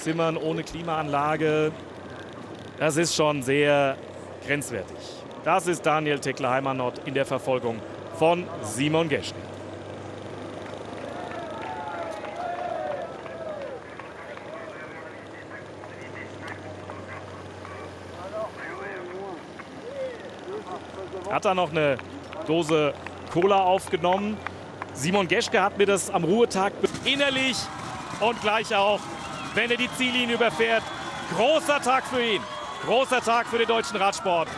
Zimmern ohne Klimaanlage. Das ist schon sehr grenzwertig. Das ist Daniel Tekle-Heimanot in der Verfolgung von Simon Geschke. Hat er noch eine Dose Cola aufgenommen. Simon Geschke hat mir das am Ruhetag innerlich und gleich auch, wenn er die Ziellinie überfährt. Großer Tag für ihn. Großer Tag für den deutschen Radsport.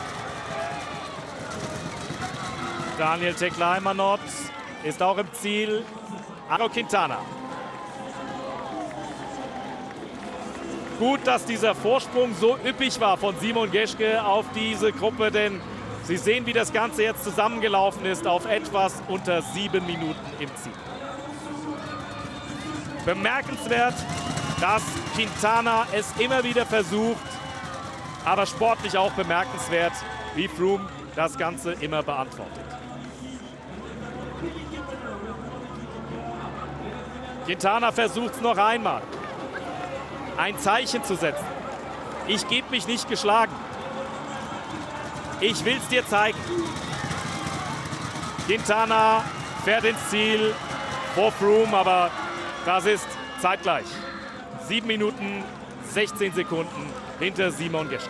Daniel Tekle-Heimanot ist auch im Ziel. Nairo Quintana. Gut, dass dieser Vorsprung so üppig war von Simon Geschke auf diese Gruppe, denn Sie sehen, wie das Ganze jetzt zusammengelaufen ist auf etwas unter 7 Minuten im Ziel. Bemerkenswert, dass Quintana es immer wieder versucht, aber sportlich auch bemerkenswert, wie Froome das Ganze immer beantwortet. Quintana versucht es noch einmal, ein Zeichen zu setzen. Ich gebe mich nicht geschlagen. Ich will es dir zeigen. Quintana fährt ins Ziel vor Froome, aber das ist zeitgleich. 7 Minuten, 16 Sekunden hinter Simon Geschke.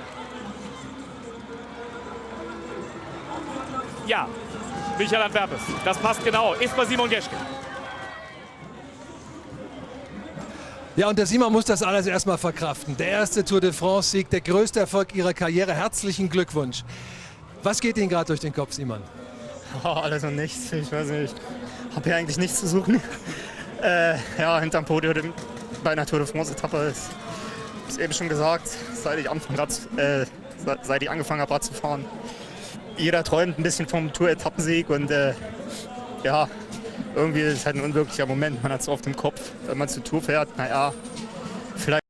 Ja, Michael Antwerpes, das passt genau, ist bei Simon Geschke. Ja, und der Simon muss das alles erstmal verkraften. Der erste Tour de France-Sieg, der größte Erfolg ihrer Karriere. Herzlichen Glückwunsch. Was geht Ihnen gerade durch den Kopf, Simon? Oh, alles und nichts. Ich weiß nicht. Ich habe hier eigentlich nichts zu suchen. Ja, hinterm Podium bei einer Tour de France-Etappe ist, ist eben schon gesagt, seit ich angefangen habe, Rad zu fahren. Jeder träumt ein bisschen vom Tour-Etappensieg und ja, irgendwie ist es halt ein unwirklicher Moment. Man hat es oft im Kopf, wenn man zur Tour fährt. Naja, vielleicht.